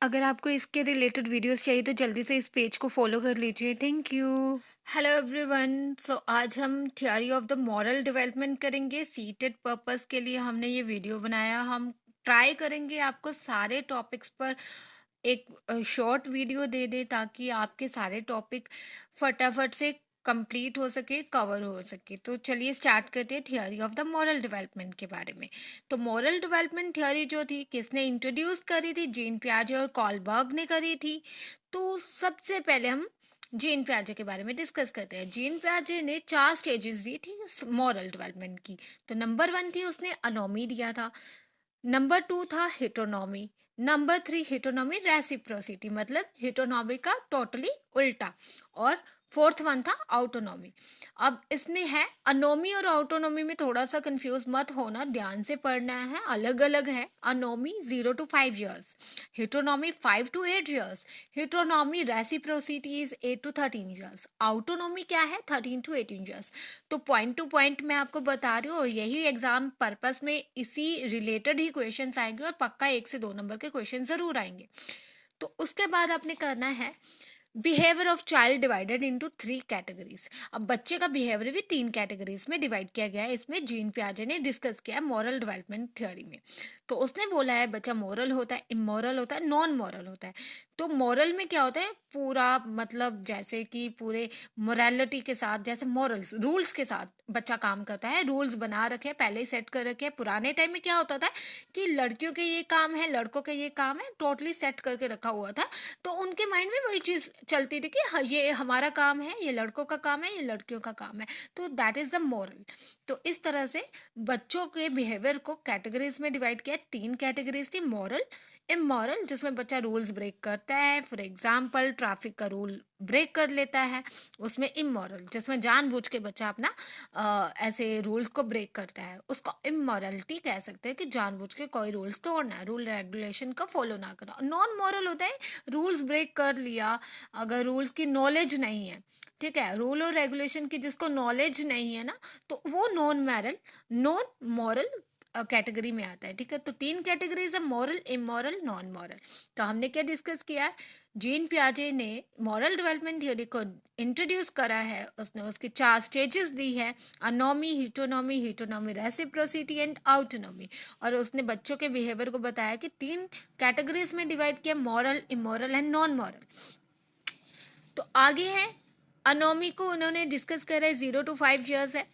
अगर आपको इसके रिलेटेड वीडियोस चाहिए तो जल्दी से इस पेज को फॉलो कर लीजिए। Thank you. Hello everyone. So आज हम theory of the moral development करेंगे। सीटेड पर्पस के लिए हमने ये वीडियो बनाया। हम ट्राई करेंगे आपको सारे टॉपिक्स पर एक शॉर्ट वीडियो दे दे ताकि आपके सारे टॉपिक फटाफट से कंप्लीट हो सके, कवर हो सके। तो चलिए स्टार्ट करते हैं theory of the moral development के बारे में। तो मॉरल डेवलपमेंट थ्योरी जो थी किसने इंट्रोड्यूस करी थी? जीन पियाजे और कॉलबर्ग ने करी थी। तो सबसे पहले हम जीन पियाजे के बारे में डिस्कस करते हैं। जीन पियाजे ने 4 स्टेजेस दी थी मॉरल डेवलपमेंट की। तो नंबर 1 थी, उसने अनोमी दिया था। नंबर 2 था हिटोनॉमी। नंबर 3 हिटोनॉमी रेसिप्रोसिटी, मतलब हिटोनॉमी का टोटली उल्टा। और फोर्थ वन था ऑटोनॉमी। अब इसमें है अनोमी और ऑटोनॉमी में थोड़ा सा कंफ्यूज मत होना, ध्यान से पढ़ना है, अलग अलग है। Anomie 0 to 5 years, heteronomy 5 to 8 years, heteronomy reciprocity is 8 to 13 years, autonomy क्या है 13 to 18 years। तो पॉइंट टू पॉइंट मैं आपको बता रही हूँ और यही एग्जाम पर्पस में इसी रिलेटेड ही क्वेश्चंस आएंगे और पक्का 1 से 2 नंबर के क्वेश्चन जरूर आएंगे। तो उसके बाद आपने करना है behaviour of child divided into 3 categories. अब बच्चे का बिहेवियर भी 3 कैटेगरीज में डिवाइड किया गया है। इसमें जीन पियाजे ने डिस्कस किया है मॉरल डेवलपमेंट थ्योरी में। तो उसने बोला है बच्चा मॉरल होता है, इमोरल होता है, नॉन मॉरल होता है। तो मॉरल में क्या होता है? पूरा मतलब जैसे कि पूरे मोरालिटी के साथ, जैसे मॉरल्स रूल्स के साथ बच्चा काम करता है। रूल्स बना रखे, पहले ही सेट कर रखे। पुराने टाइम में क्या होता था कि लड़कियों के ये काम है, लड़कों के ये काम है, टोटली सेट करके रखा हुआ था। तो उनके माइंड में वही चीज चलती थी कि ये हमारा काम है, ये लड़कों का काम है, ये लड़कियों का काम है। तो दैट इज द मॉरल। तो इस तरह से बच्चों के बिहेवियर को कैटेगरीज में डिवाइड किया। 3 कैटेगरीज थी, मॉरल, इमोरल, जिसमें बच्चा रूल्स ब्रेक करता है, फॉर एग्जाम्पल ट्रैफिक का रूल ब्रेक कर लेता है। उसमें इमोरल, जिसमें जानबूझ के बच्चा अपना ऐसे रूल्स को ब्रेक करता है, उसको इमोरलिटी कह सकते हैं कि जानबूझ के कोई रूल्स तोड़ना, रूल रेगुलेशन का फॉलो ना करना। नॉन मॉरल होता है रूल्स ब्रेक कर लिया, अगर रूल्स की नॉलेज नहीं है, ठीक है, रूल और रेगुलेशन की जिसको नॉलेज नहीं है ना, तो वो नॉन मॉरल कैटेगरी में आता है। ठीक है, तो 3 कैटेगरीज है, मॉरल, इमोरल, नॉन मॉरल। तो हमने क्या डिस्कस किया है? जीन पियाजे ने मॉरल डेवलपमेंट थ्योरी को इंट्रोड्यूस करा है। उसने उसकी 4 स्टेजेस दी है, अनोमी, हिटोनॉमी रेसिप्रोसिटी एंड ऑटोनॉमी। और उसने बच्चों के बिहेवियर को बताया कि 3 कैटेगरीज में डिवाइड किया, moral, immoral and non moral. तो आगे है अनोमी को उन्होंने डिस्कस करा है, 0 to 5 years है।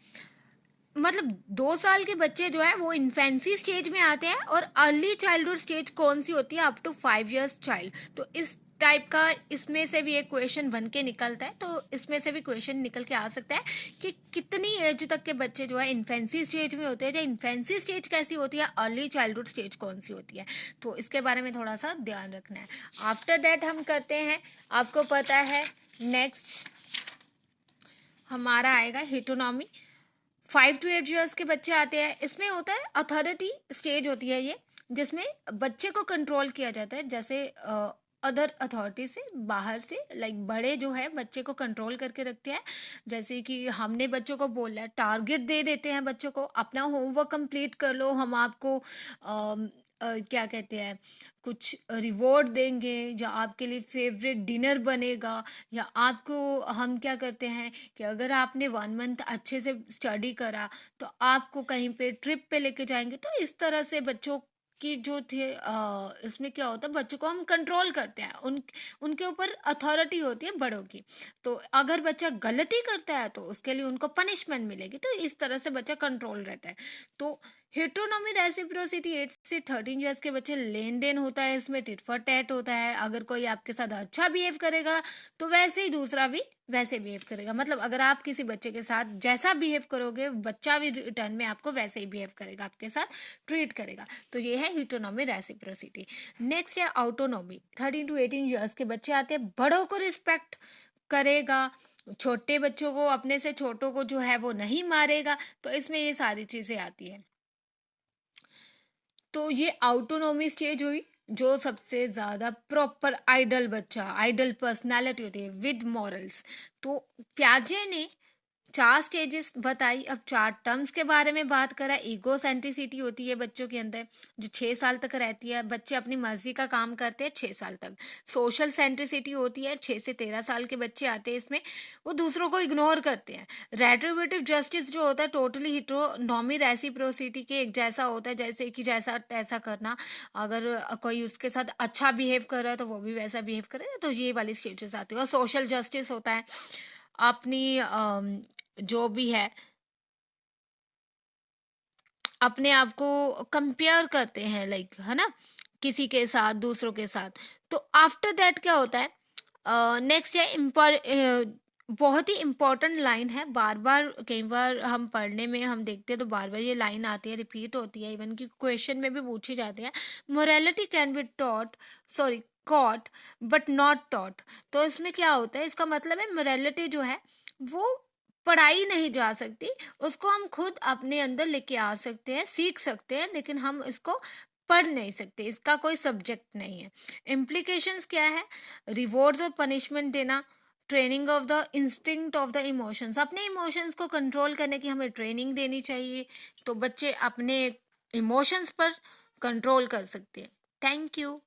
मतलब 2 साल के बच्चे जो है वो इन्फेंसी स्टेज में आते हैं। और अर्ली चाइल्डहुड स्टेज कौन सी होती है? Up to 5 years child. तो इस टाइप का इसमें से भी एक क्वेश्चन बन के निकलता है। तो इसमें से भी क्वेश्चन निकल के आ सकता है कि कितनी एज तक के बच्चे जो है इन्फेंसी स्टेज में होते हैं, या इन्फेंसी स्टेज कैसी होती है, अर्ली चाइल्डहुड स्टेज कौन सी होती है। तो इसके बारे में थोड़ा सा ध्यान रखना है। आफ्टर दैट हम करते हैं, आपको पता है नेक्स्ट हमारा आएगा हिटोनॉमी। 5 to 8 years के बच्चे आते हैं। इसमें होता है अथॉरिटी स्टेज होती है ये, जिसमें बच्चे को कंट्रोल किया जाता है, जैसे अदर अथॉरिटी से, बाहर से, लाइक बड़े जो है बच्चे को कंट्रोल करके रखते हैं। जैसे कि हमने बच्चों को बोला है, टारगेट दे देते हैं बच्चों को, अपना होमवर्क कंप्लीट कर लो, हम आपको क्या कहते हैं, कुछ रिवॉर्ड देंगे, या आपके लिए फेवरेट डिनर बनेगा, या आपको हम क्या करते हैं कि अगर आपने 1 month अच्छे से स्टडी करा तो आपको कहीं पे ट्रिप पे लेके जाएंगे। तो इस तरह से बच्चों की जो थे इसमें क्या होता है, बच्चों को हम कंट्रोल करते हैं, उनके ऊपर अथॉरिटी होती है बड़ों की। तो अगर बच्चा गलती करता है तो उसके लिए उनको पनिशमेंट मिलेगी। तो इस तरह से बच्चा कंट्रोल रहता है। तो हेट्रोनॉमी रेसिप्रोसिटी 8 से 13 years के बच्चे, लेन देन होता है, इसमें टिट फॉर टैट होता है। अगर कोई आपके साथ अच्छा बिहेव करेगा तो वैसे ही दूसरा भी वैसे बिहेव करेगा। मतलब अगर आप किसी बच्चे के साथ जैसा बिहेव करोगे, बच्चा भी रिटर्न में आपको वैसे ही बिहेव करेगा, आपके साथ ट्रीट करेगा। तो ये है हिटोनॉमी रेसिप्रोसिटी। नेक्स्ट है ऑटोनॉमी। 13 to 18 years के बच्चे आते हैं, बड़ों को रिस्पेक्ट करेगा, छोटे बच्चों को, अपने से छोटों को जो है वो नहीं मारेगा। तो इसमें ये सारी चीजें आती है। तो ये ऑटोनॉमी स्टेज हुई, जो सबसे ज्यादा प्रॉपर आइडल बच्चा, आइडल पर्सनालिटी होती है विद मॉरल्स। तो प्याजे ने 4 स्टेजेस बताई। अब 4 टर्म्स के बारे में बात करा। ईगो सेंट्रिसिटी होती है बच्चों के अंदर, जो 6 साल तक रहती है। बच्चे अपनी मर्जी का काम करते हैं 6 साल तक। सोशल सेंट्रिसिटी होती है, 6 से 13 साल के बच्चे आते हैं इसमें, वो दूसरों को इग्नोर करते हैं। रेट्रिब्यूटिव जस्टिस जो होता है टोटली हिट्रोनॉमी रेसिप्रोसिटी के एक जैसा होता है, जैसे कि जैसा तैसा करना। अगर कोई उसके साथ अच्छा बिहेव कर रहा है तो वो भी वैसा बिहेव करे, तो ये वाली स्टेजेस आती है। और सोशल जस्टिस होता है अपनी जो भी है, अपने आप को कंपेयर करते हैं, लाइक, है ना, किसी के साथ, दूसरों के साथ। तो आफ्टर दैट क्या होता है, नेक्स्ट है बहुत ही इम्पोर्टेंट लाइन है, बार बार कई बार हम पढ़ने में हम देखते हैं तो बार बार ये लाइन आती है, रिपीट होती है, इवन कि क्वेश्चन में भी पूछी जाती है। Morality can be taught, sorry, caught but not taught. तो इसमें क्या होता है, इसका मतलब है मोरालिटी जो है वो पढ़ाई नहीं जा सकती, उसको हम खुद अपने अंदर लेके आ सकते हैं, सीख सकते हैं, लेकिन हम इसको पढ़ नहीं सकते, इसका कोई सब्जेक्ट नहीं है। इम्प्लीकेशंस क्या है, रिवॉर्ड्स और पनिशमेंट देना, training of the instinct of the emotions, अपने इमोशंस को कंट्रोल करने की हमें ट्रेनिंग देनी चाहिए, तो बच्चे अपने इमोशंस पर कंट्रोल कर सकते हैं। Thank you.